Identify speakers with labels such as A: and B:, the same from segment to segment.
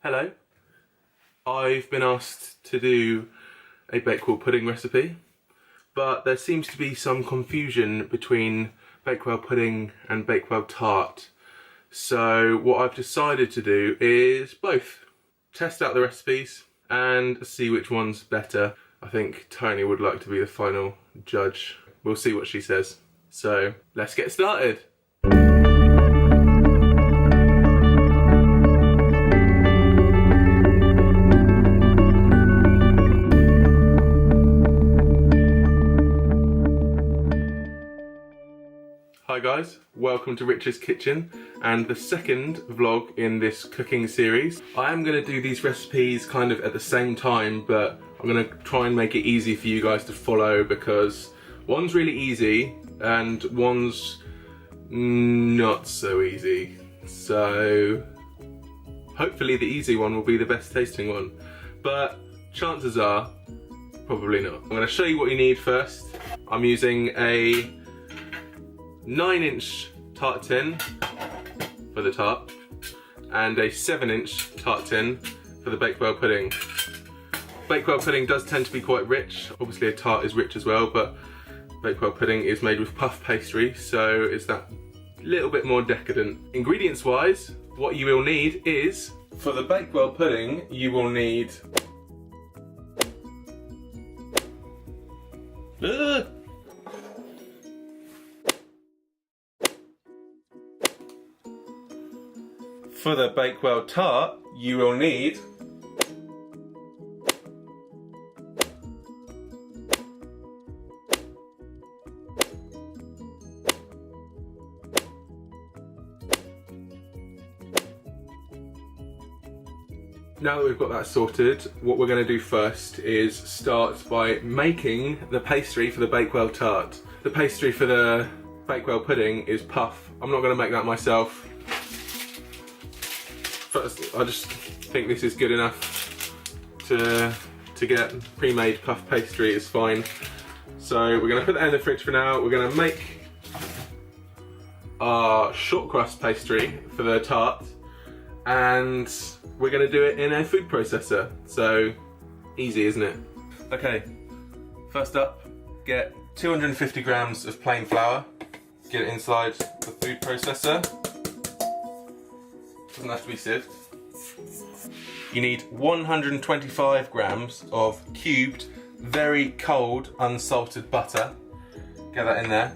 A: Hello. I've been asked to do a Bakewell pudding recipe, but there seems to be some confusion between Bakewell pudding and Bakewell tart. So what I've decided to do is both. Test out the recipes and see which one's better. I think Tony would like to be the final judge. We'll see what she says. So let's get started. Hi guys, welcome to Rich's Kitchen and the second vlog in this cooking series. I am going to do these recipes kind of at the same time, but I'm going to try and make it easy for you guys to follow because one's really easy and one's not so easy. So hopefully the easy one will be the best tasting one, but chances are probably not. I'm going to show you what you need first. I'm using a 9-inch tart tin for the tart and a 7-inch tart tin for the Bakewell pudding. Bakewell pudding does tend to be quite rich. Obviously a tart is rich as well, but Bakewell pudding is made with puff pastry, so it's that little bit more decadent. Ingredients wise, what you will need is, for the Bakewell pudding, you will need for the Bakewell tart, you will need Now that we've got that sorted, what we're going to do first is start by making the pastry for the Bakewell tart. The pastry for the Bakewell pudding is puff. I'm not going to make that myself. First, I just think this is good enough to get pre-made puff pastry is fine. So we're going to put that in the fridge for now. We're going to make our short crust pastry for the tart, and we're going to do it in a food processor. So easy, isn't it? Okay, first up, get 250 grams of plain flour. Get it inside the food processor. Doesn't have to be sieved. You need 125 grams of cubed, very cold, unsalted butter. Get that in there.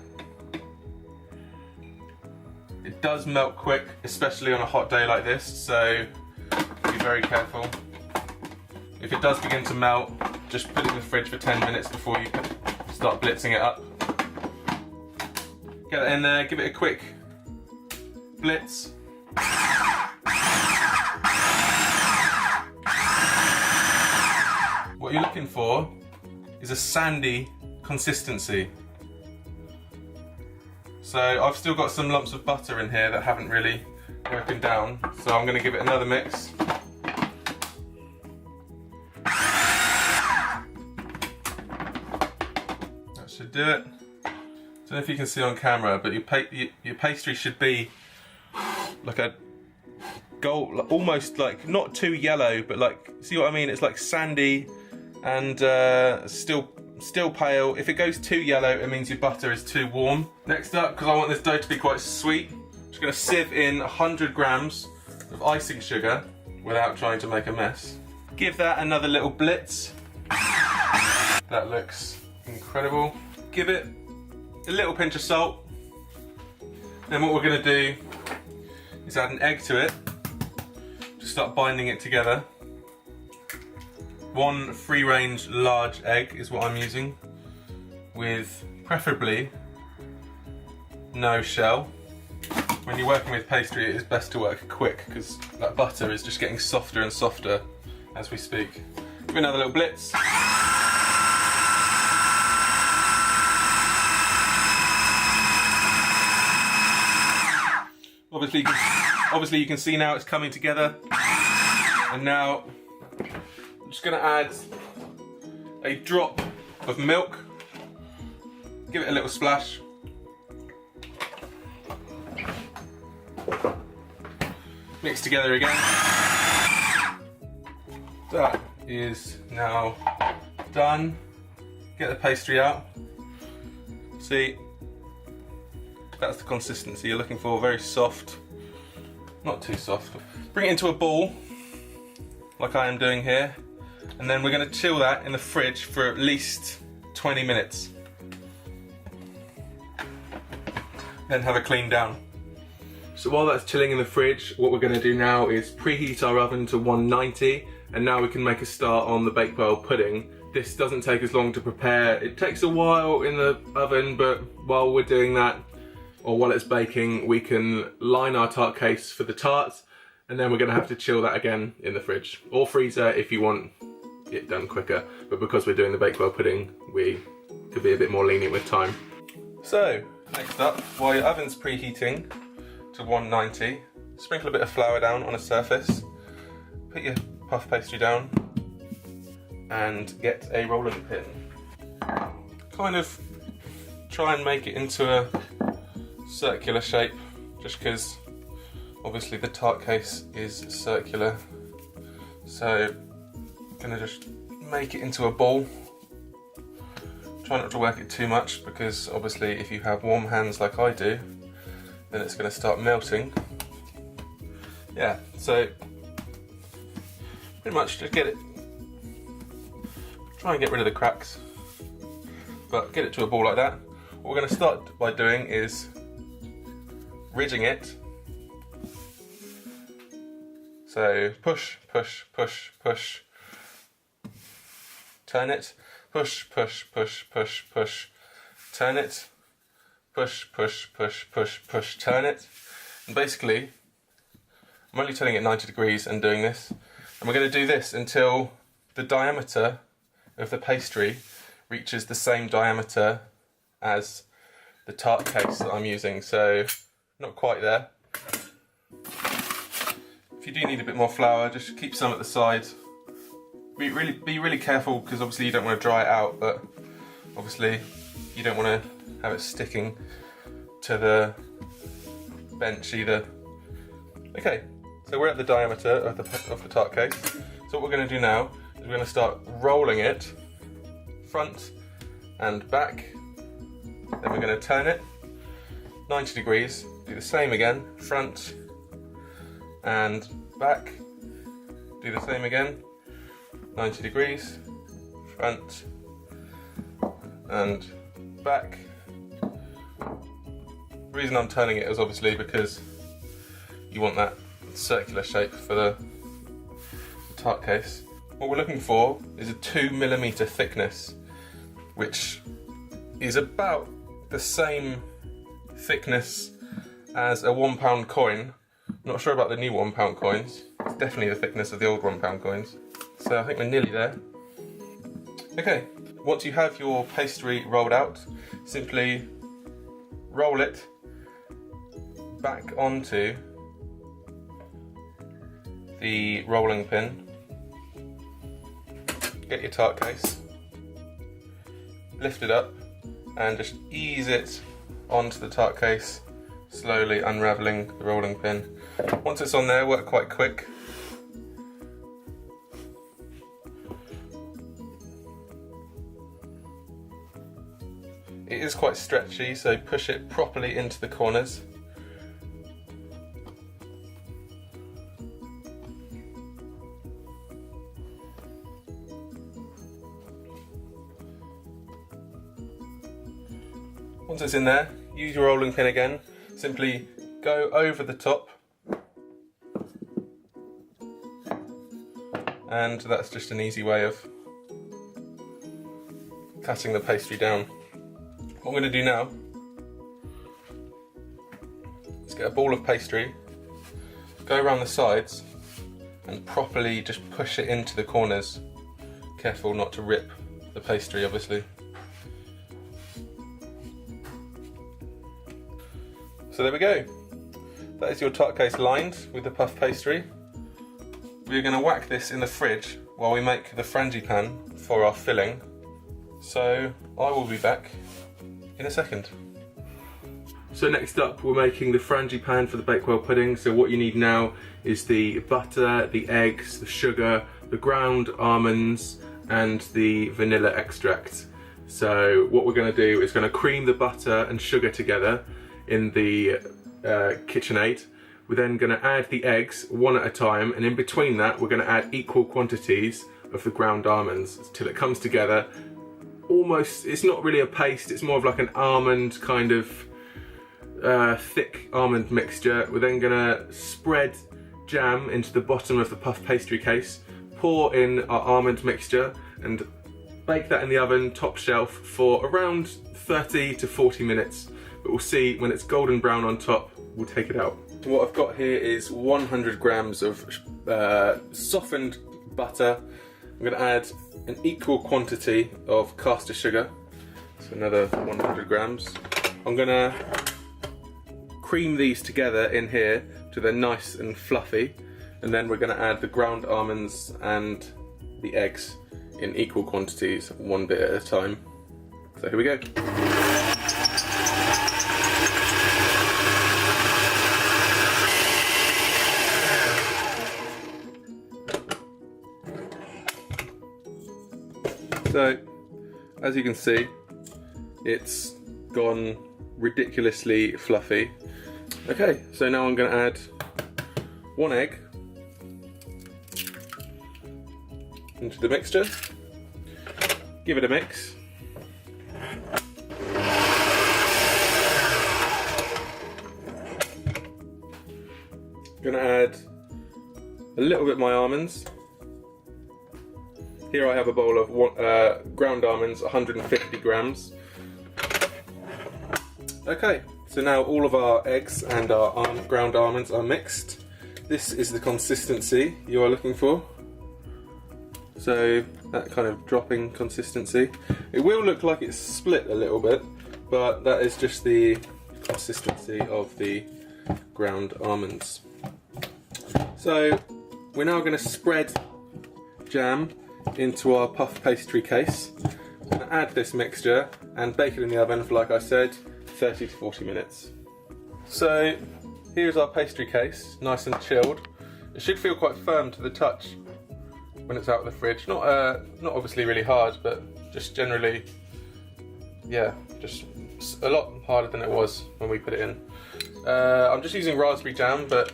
A: It does melt quick, especially on a hot day like this, so be very careful. If it does begin to melt, just put it in the fridge for 10 minutes before you start blitzing it up. Get that in there, give it a quick blitz. What you're looking for is a sandy consistency. So I've still got some lumps of butter in here that haven't really broken down, so I'm going to give it another mix. That should do it. Don't know if you can see on camera, but your pastry should be like a gold, almost like not too yellow, but like, see what I mean? It's like sandy and still pale. If it goes too yellow, it means your butter is too warm. Next up, because I want this dough to be quite sweet, I'm just going to sieve in 100 grams of icing sugar without trying to make a mess. Give that another little blitz. That looks incredible. Give it a little pinch of salt. Then what we're going to do is add an egg to it. Just start binding it together. One free-range large egg is what I'm using, with preferably no shell. When you're working with pastry, it is best to work quick because that butter is just getting softer and softer as we speak. Give it another little blitz. Obviously you can see now it's coming together, and now I'm just going to add a drop of milk. Give it a little splash. Mix together again. That is now done. Get the pastry out. See, that's the consistency you're looking for, very soft. Not too soft. Bring it into a ball, like I am doing here, and then we're going to chill that in the fridge for at least 20 minutes. Then have a clean down. So while that's chilling in the fridge, what we're going to do now is preheat our oven to 190, and now we can make a start on the Bakewell pudding. This doesn't take as long to prepare. It takes a while in the oven, but while we're doing that, or while it's baking, we can line our tart case for the tarts, and then we're going to have to chill that again in the fridge or freezer if you want it done quicker. But because we're doing the Bakewell pudding, we could be a bit more lenient with time. So next up, while your oven's preheating to 190, sprinkle a bit of flour down on a surface, put your puff pastry down, and get a rolling pin. Kind of try and make it into a circular shape, just because obviously the tart case is circular. So I'm gonna just make it into a ball. Try not to work it too much, because obviously if you have warm hands like I do, then it's going to start melting. Yeah, so pretty much just get it, try and get rid of the cracks, but get it to a ball like that. What we're going to start by doing is ridging it. So push, push, push, push, turn it, push, push, push, push, push, turn it, push, push, push, push, push, turn it. And basically, I'm only turning it 90 degrees and doing this. And we're going to do this until the diameter of the pastry reaches the same diameter as the tart case that I'm using. So, not quite there. If you do need a bit more flour, just keep some at the side. Be really careful, because obviously you don't want to dry it out, but obviously you don't want to have it sticking to the bench either. Okay, so we're at the diameter of the tart case. So what we're going to do now is we're going to start rolling it front and back. Then we're going to turn it 90 degrees, do the same again, front and back, do the same again, 90 degrees, front and back. The reason I'm turning it is obviously because you want that circular shape for the tart case. What we're looking for is a 2mm thickness, which is about the same thickness as a £1 coin. Not sure about the new £1 coins. It's definitely the thickness of the old £1 coins. So I think we're nearly there. Okay, once you have your pastry rolled out, simply roll it back onto the rolling pin. Get your tart case, lift it up, and just ease it onto the tart case, slowly unravelling the rolling pin. Once it's on there, work quite quick. It is quite stretchy, so push it properly into the corners. Once it's in there, use your rolling pin again. Simply go over the top, and that's just an easy way of cutting the pastry down. What I'm going to do now is get a ball of pastry, go around the sides and properly just push it into the corners. Careful not to rip the pastry, obviously. So there we go. That is your tart case lined with the puff pastry. We're going to whack this in the fridge while we make the frangipan for our filling. So I will be back in a second. So next up, we're making the frangipane for the Bakewell pudding. So what you need now is the butter, the eggs, the sugar, the ground almonds, and the vanilla extract. So what we're going to do is going to cream the butter and sugar together in the KitchenAid. We're then going to add the eggs one at a time, and in between that we're going to add equal quantities of the ground almonds till it comes together. Almost, it's not really a paste, it's more of like an almond kind of thick almond mixture. We're then going to spread jam into the bottom of the puff pastry case, pour in our almond mixture and bake that in the oven top shelf for around 30 to 40 minutes. But we'll see when it's golden brown on top, we'll take it out. What I've got here is 100 grams of softened butter. I'm going to add an equal quantity of caster sugar, so another 100 grams. I'm going to cream these together in here till they're nice and fluffy, and then we're going to add the ground almonds and the eggs in equal quantities, one bit at a time. So here we go. So, as you can see, it's gone ridiculously fluffy. Okay, so now I'm going to add one egg into the mixture, give it a mix. I'm going to add a little bit of my almonds. Here I have a bowl of ground almonds, 150 grams. Okay, so now all of our eggs and our ground almonds are mixed. This is the consistency you are looking for. So that kind of dropping consistency. It will look like it's split a little bit, but that is just the consistency of the ground almonds. So we're now going to spread jam into our puff pastry case, and add this mixture and bake it in the oven for, like I said, 30 to 40 minutes. So here's our pastry case, nice and chilled. It should feel quite firm to the touch when it's out of the fridge. Not obviously really hard, but just generally, yeah, just a lot harder than it was when we put it in. I'm just using raspberry jam, but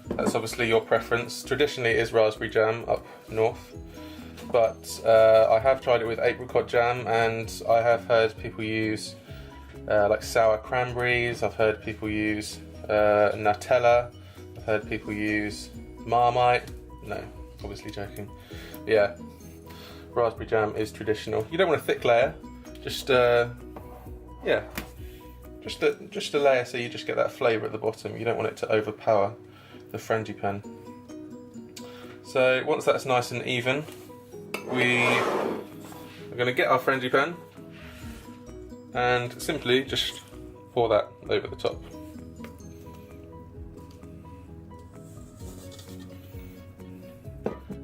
A: that's obviously your preference. Traditionally it is raspberry jam up north, but I have tried it with apricot jam, and I have heard people use like sour cranberries. I've heard people use Nutella. I've heard people use Marmite. No, obviously joking. But yeah, raspberry jam is traditional. You don't want a thick layer, just yeah, just a layer so you just get that flavour at the bottom. You don't want it to overpower the frangipane. So once that's nice and even, we are going to get our frangipane and simply just pour that over the top.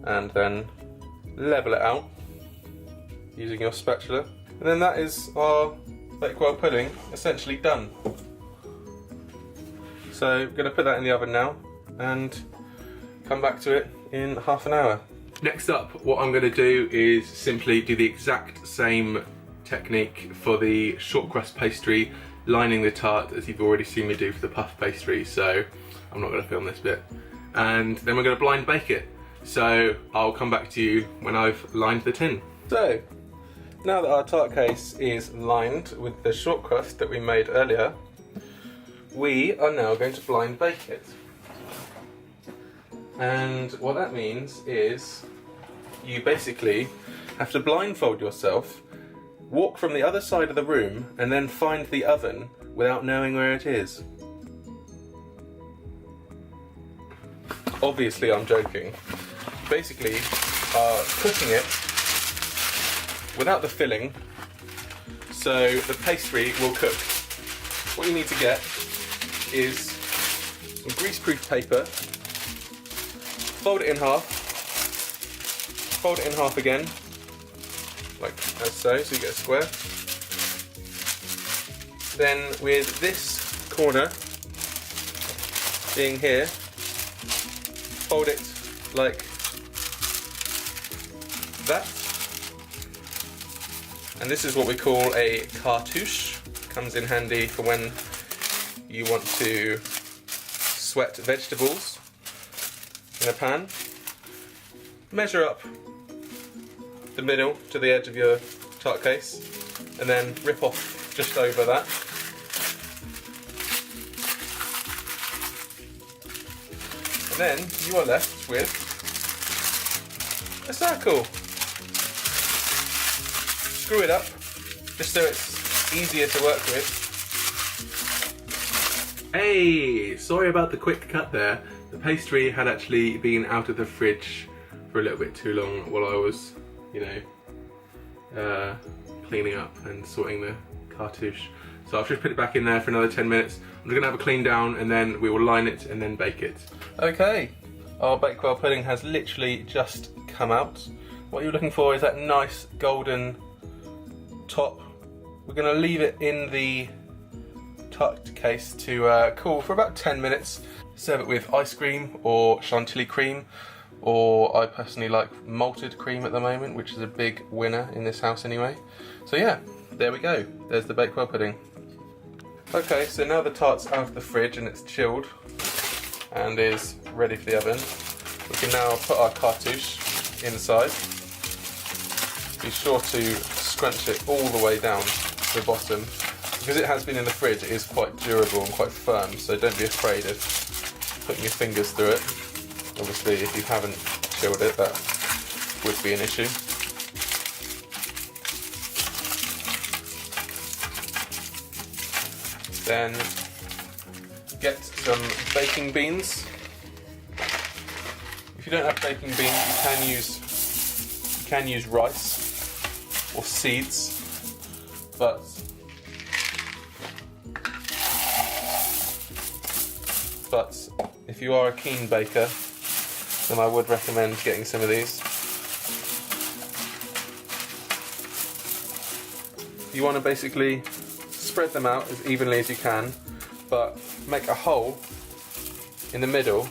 A: And then level it out using your spatula. And then that is our Bakewell pudding essentially done. So we're going to put that in the oven now and come back to it in half an hour. Next up, what I'm going to do is simply do the exact same technique for the short crust pastry, lining the tart, as you've already seen me do for the puff pastry, so I'm not going to film this bit. And then we're going to blind bake it. So I'll come back to you when I've lined the tin. So now that our tart case is lined with the short crust that we made earlier, we are now going to blind bake it. And what that means is you basically have to blindfold yourself, walk from the other side of the room, and then find the oven without knowing where it is. Obviously I'm joking. Basically cooking it without the filling, so the pastry will cook. What you need to get is some greaseproof paper, fold it in half again, like as so, so you get a square. then with this corner being here, fold it like that. And this is what we call a cartouche. Comes in handy for when you want to sweat vegetables in a pan. Measure up the middle to the edge of your tart case and then rip off just over that. And then you are left with a circle. Screw it up just so it's easier to work with. Hey, sorry about the quick cut there. The pastry had actually been out of the fridge for a little bit too long while I was, cleaning up and sorting the cartouche. So I've just put it back in there for another 10 minutes. I'm just gonna have a clean down and then we will line it and then bake it. Okay, our Bakewell pudding has literally just come out. What you're looking for is that nice golden top. We're gonna leave it in the tart case to cool for about 10 minutes. Serve it with ice cream or chantilly cream, or I personally like malted cream at the moment, which is a big winner in this house anyway. So yeah, there we go. There's the Bakewell pudding. Okay, so now the tart's out of the fridge and it's chilled and is ready for the oven. We can now put our cartouche inside. Be sure to scrunch it all the way down to the bottom. Because it has been in the fridge, it is quite durable and quite firm, so don't be afraid of putting your fingers through it. Obviously, if you haven't chilled it, that would be an issue. Then get some baking beans. If you don't have baking beans, you can use rice or seeds, but if you are a keen baker, then I would recommend getting some of these. You want to basically spread them out as evenly as you can, but make a hole in the middle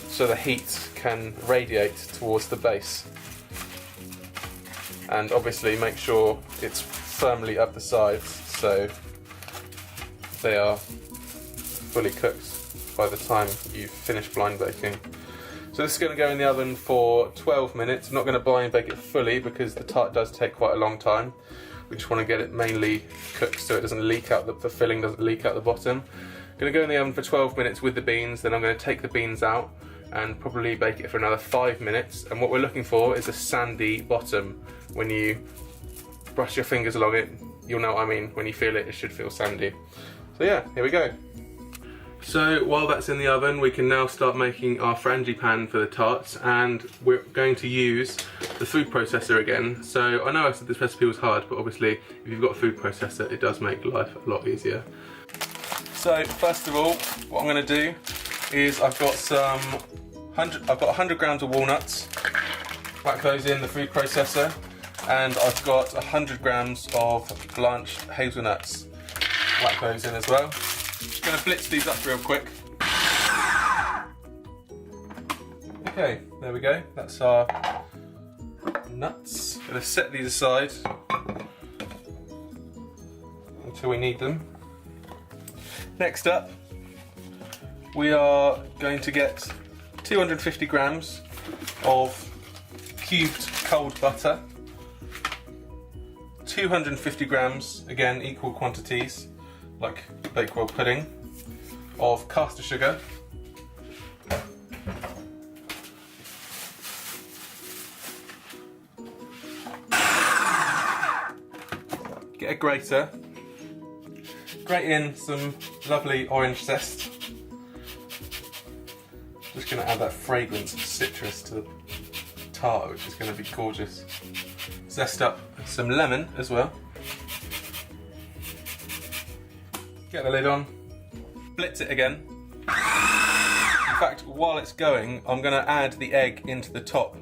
A: so the heat can radiate towards the base. And obviously make sure it's firmly up the sides so they are fully cooked by the time you've finished blind baking. So this is going to go in the oven for 12 minutes. I'm not going to blind bake it fully because the tart does take quite a long time. We just want to get it mainly cooked so it doesn't leak out, the filling doesn't leak out the bottom. I'm going to go in the oven for 12 minutes with the beans, then I'm going to take the beans out and probably bake it for another 5 minutes. And what we're looking for is a sandy bottom. When you brush your fingers along it, you'll know what I mean. When you feel it, it should feel sandy. So yeah, here we go. So while that's in the oven, we can now start making our frangipane for the tarts, and we're going to use the food processor again. So I know I said this recipe was hard, but obviously if you've got a food processor, it does make life a lot easier. So first of all, what I'm going to do is I've got 100 grams of walnuts. Whack those in the food processor, and I've got 100 grams of blanched hazelnuts. Whack those in as well. Just going to blitz these up real quick. Okay, there we go. That's our nuts. Going to set these aside until we need them. Next up, we are going to get 250 grams of cubed cold butter, 250 grams, again equal quantities, like Bakewell pudding, of caster sugar, get a grater, grate in some lovely orange zest. Just going to add that fragrance of citrus to the tart, which is going to be gorgeous. Zest up some lemon as well. Get the lid on, blitz it again. In fact, while it's going, I'm going to add the egg into the top.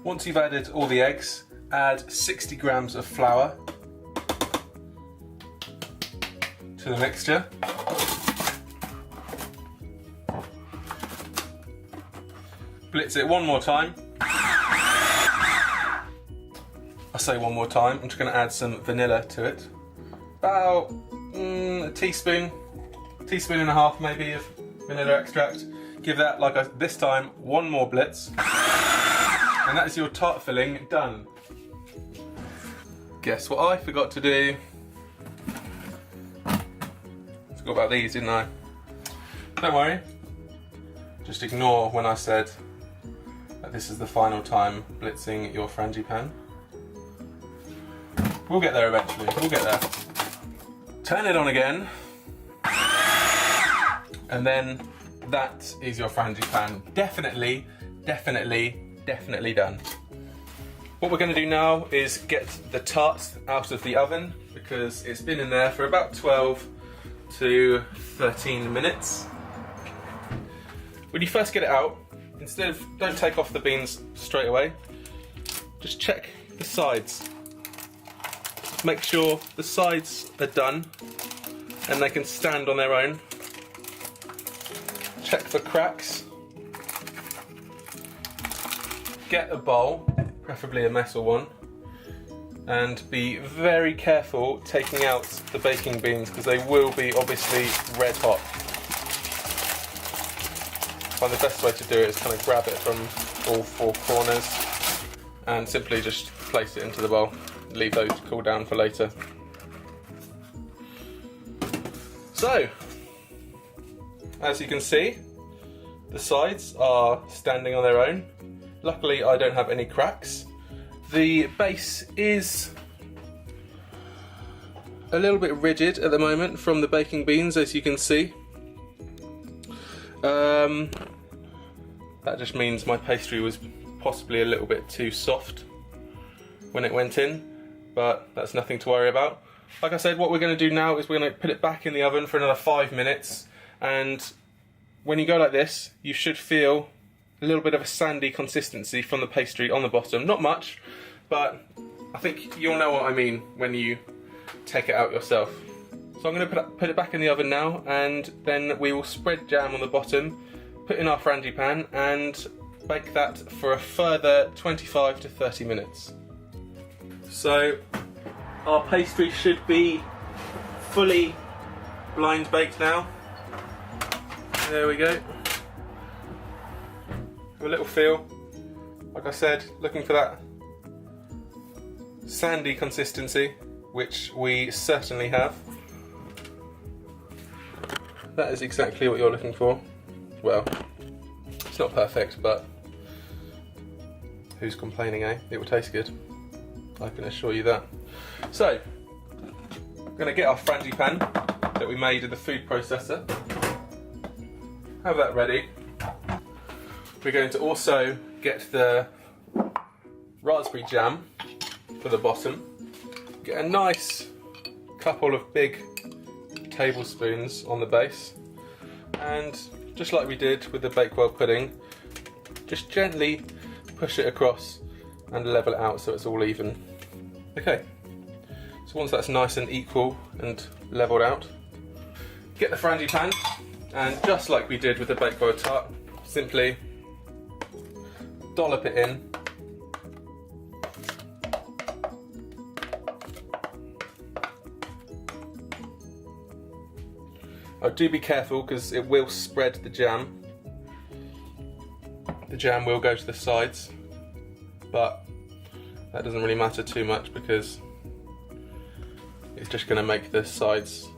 A: Once you've added all the eggs, add 60 grams of flour, to the mixture. Blitz it one more time. I say one more time, I'm just going to add some vanilla to it. About a teaspoon and a half maybe of vanilla extract. Give that, this time, one more blitz. And that is your tart filling done. Guess what I forgot to do? Forgot about these, didn't I? Don't worry. Just ignore when I said that this is the final time blitzing your frangipan. We'll get there eventually, we'll get there. Turn it on again. And then that is your frangipan. Definitely done. What we're going to do now is get the tart out of the oven because it's been in there for about 12 to 13 minutes. When you first get it out, don't take off the beans straight away, just check the sides. Make sure the sides are done and they can stand on their own. Check for cracks. Get a bowl, preferably a metal one, and be very careful taking out the baking beans because they will be obviously red hot. I find the best way to do it is kind of grab it from all four corners and simply just place it into the bowl. Leave those to cool down for later. So, as you can see, the sides are standing on their own. Luckily, I don't have any cracks. The base is a little bit rigid at the moment from the baking beans, as you can see. That just means my pastry was possibly a little bit too soft when it went in, but that's nothing to worry about. Like I said, what we're going to do now is we're going to put it back in the oven for another 5 minutes, and when you go like this, you should feel a little bit of a sandy consistency from the pastry on the bottom. Not much, but I think you'll know what I mean when you take it out yourself. So I'm going to put it back in the oven now, and then we will spread jam on the bottom, put in our frangipan, and bake that for a further 25 to 30 minutes. So our pastry should be fully blind baked now. There we go. Have a little feel. Like I said, looking for that sandy consistency, which we certainly have. That is exactly what you're looking for. Well, it's not perfect, but who's complaining, eh? It will taste good. I can assure you that. So, I'm going to get our frangipan that we made in the food processor. Have that ready. We're going to also get the raspberry jam for the bottom. Get a nice couple of big tablespoons on the base, and just like we did with the Bakewell pudding, just gently push it across and level it out so it's all even. Okay, so once that's nice and equal and leveled out, get the frangipan, and just like we did with the Bakewell Tart, simply dollop it in. Do be careful because it will spread the jam. The jam will go to the sides, but that doesn't really matter too much because it's just going to make the sides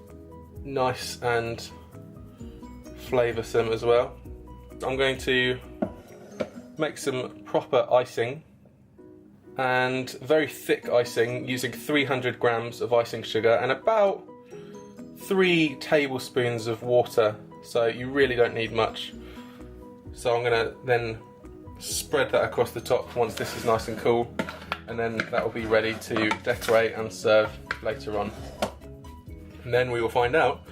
A: nice and flavoursome as well. I'm going to make some proper icing, and very thick icing, using 300 grams of icing sugar and about 3 tablespoons of water, so you really don't need much. So I'm going to then spread that across the top once this is nice and cool, and then that will be ready to decorate and serve later on. And then we will find out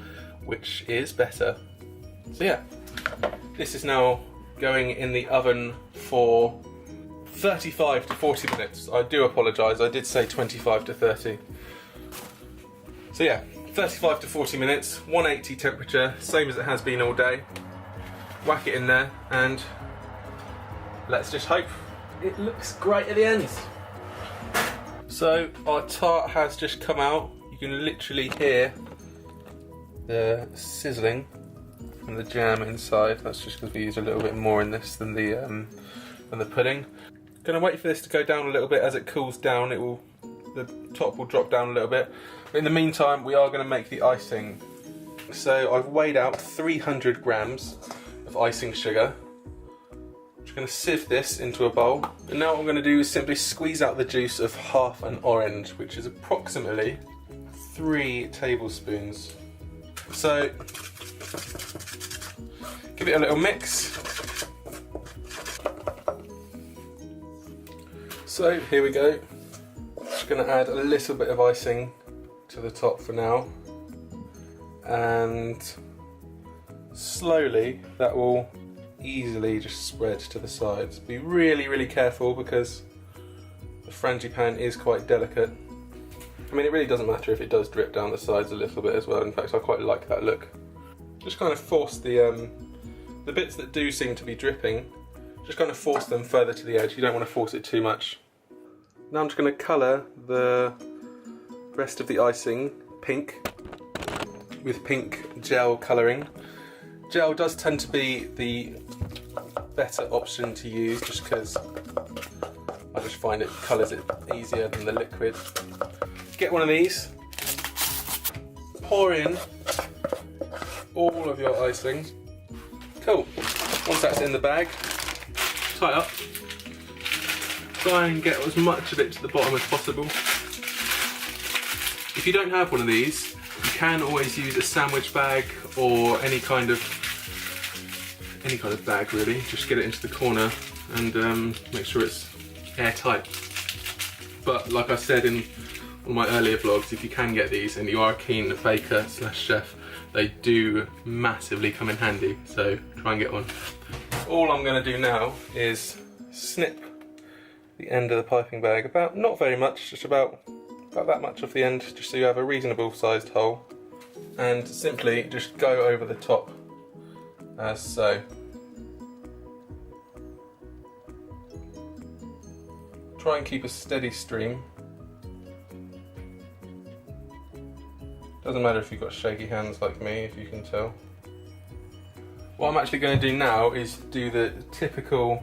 A: which is better. So yeah, this is now going in the oven for 35 to 40 minutes. I do apologise, I did say 25 to 30. So yeah, 35 to 40 minutes, 180 temperature, same as it has been all day. Whack it in there and let's just hope it looks great at the end. So our tart has just come out. You can literally hear the sizzling from the jam inside. That's just because we use a little bit more in this than the pudding. Gonna wait for this to go down a little bit. As it cools down, the top will drop down a little bit. But in the meantime, we are going to make the icing. So I've weighed out 300 grams of icing sugar. I'm just going to sieve this into a bowl. And now what I'm going to do is simply squeeze out the juice of half an orange, which is approximately 3 tablespoons. So give it a little mix. So here we go. Just going to add a little bit of icing to the top for now, and slowly that will easily just spread to the sides. Be really, really careful because the frangipan is quite delicate. I mean, it really doesn't matter if it does drip down the sides a little bit as well. In fact, I quite like that look. Just kind of force the bits that do seem to be dripping, just kind of force them further to the edge. You don't want to force it too much. Now I'm just going to colour the rest of the icing pink with pink gel colouring. Gel does tend to be the better option to use just because I just find it colours it easier than the liquid. Get one of these, pour in all of your icing. Cool. Once that's in the bag, tie up. Try and get as much of it to the bottom as possible. If you don't have one of these, you can always use a sandwich bag or any kind of bag really. Just get it into the corner and make sure it's airtight. But like I said in one of my earlier vlogs, if you can get these and you are a keen baker / chef, they do massively come in handy, so try and get one. All I'm going to do now is snip the end of the piping bag, about, not very much, just about that much of the end, just so you have a reasonable sized hole, and simply just go over the top as so. Try and keep a steady stream. Doesn't matter if you've got shaky hands like me, if you can tell. What I'm actually going to do now is do the typical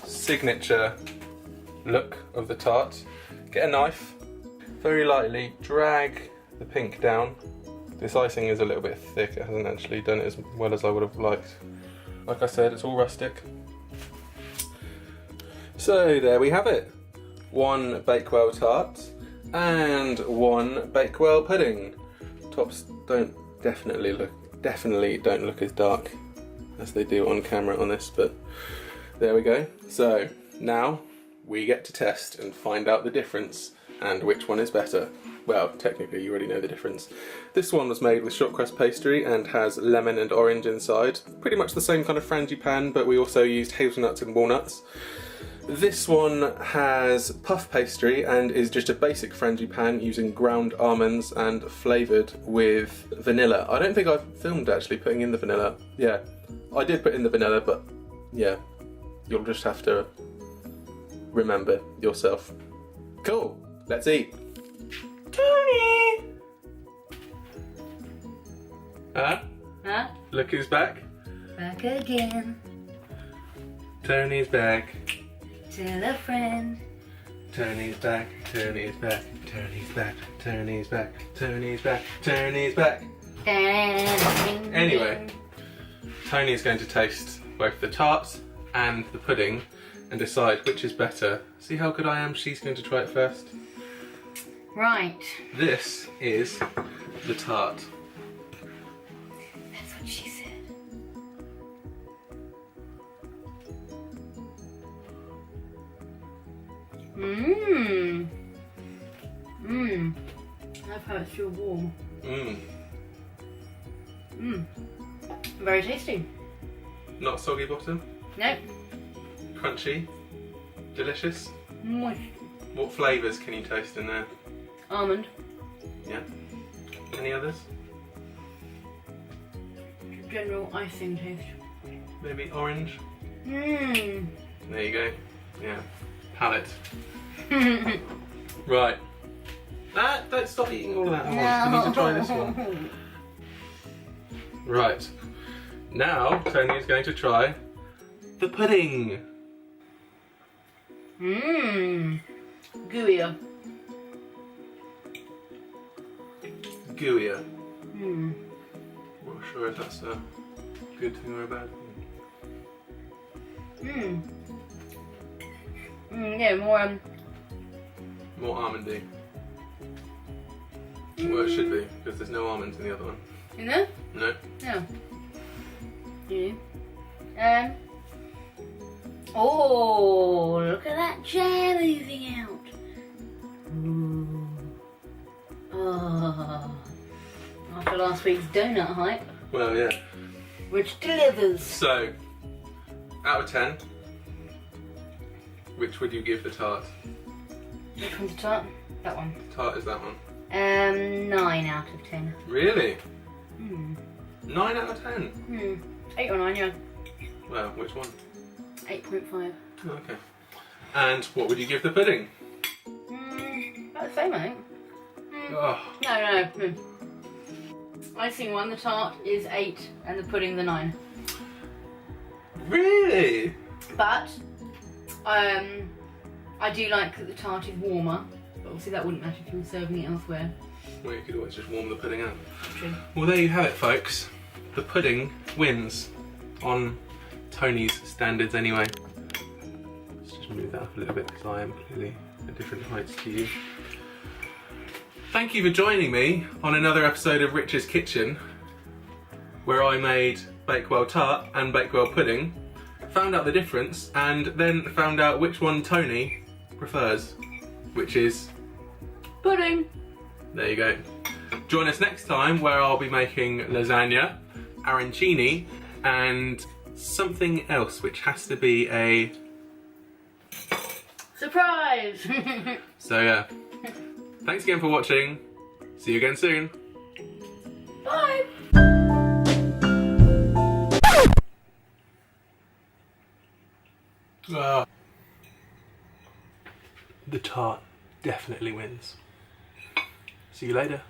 A: signature look of the tart. Get a knife, very lightly drag the pink down. This icing is a little bit thick, it hasn't actually done it as well as I would have liked. Like I said, it's all rustic. So there we have it. 1 Bakewell Tart and 1 Bakewell Pudding. Tops definitely don't look as dark as they do on camera on this, but there we go. So now we get to test and find out the difference and which one is better. Well, technically you already know the difference. This one was made with short crust pastry and has lemon and orange inside. Pretty much the same kind of frangipan, but we also used hazelnuts and walnuts. This one has puff pastry and is just a basic frangipan using ground almonds and flavoured with vanilla. I don't think I've filmed actually putting in the vanilla. Yeah, I did put in the vanilla, but yeah, you'll just have to remember yourself. Cool, let's eat. Tony! Huh? Look who's back.
B: Back again.
A: Tony's back.
B: Tell a friend.
A: Tony's back, Tony's back, Tony's back, Tony's back, Tony's back, Tony's back. Anyway, Tony's going to taste both the tart and the pudding and decide which is better. See how good I am? She's going to try it first.
B: Right.
A: This is the tart.
B: That's what she said. Mmm. Mmm. I've had it feel warm.
A: Mmm.
B: Mmm. Very tasty.
A: Not soggy bottom?
B: Nope.
A: Crunchy? Delicious?
B: Moist.
A: What flavours can you taste in there?
B: Almond.
A: Yeah. Any others?
B: General icing taste.
A: Maybe orange?
B: Mmm.
A: There you go. Yeah. Palate. Right. Don't stop eating all of that at once. You need to try this one. Right. Now, Tony is going to try the pudding.
B: Mmm. Gooier.
A: Gooier.
B: Mmm.
A: Not sure if that's a good thing or a bad thing.
B: Mmm. Yeah, more
A: More almondy. Well, it should be, because there's no almonds in the other one.
B: in there?
A: No?
B: No. Yeah. Oh, look at that chair moving out. Ooh. Oh. After last week's donut hype,
A: Well, yeah.
B: which delivers.
A: So, out of 10, which would you give the tart?
B: Which one's the tart? That one.
A: Tart is that one.
B: 9 out of 10.
A: Really?
B: Hmm.
A: 9 out of 10?
B: 8 or 9, yeah.
A: Well, which one?
B: 8.5.
A: Okay. And what would you give the pudding?
B: About the same, I think.
A: Oh.
B: No. Icing one, the tart is 8, and the pudding the 9.
A: Really?
B: But I do like that the tart is warmer. But obviously that wouldn't matter if you were serving it elsewhere.
A: Well, you could always just warm the pudding up.
B: True.
A: Well, there you have it, folks. The pudding wins on Tony's standards anyway. Let's just move that up a little bit because I am clearly at different heights to you. Thank you for joining me on another episode of Rich's Kitchen, where I made Bakewell Tart and Bakewell Pudding, found out the difference, and then found out which one Tony prefers, which is
B: Pudding!
A: there you go. Join us next time where I'll be making lasagna, arancini, and something else which has to be a...
B: Surprise!
A: So yeah, thanks again for watching. See you again soon.
B: Bye!
A: The tart definitely wins. See you later.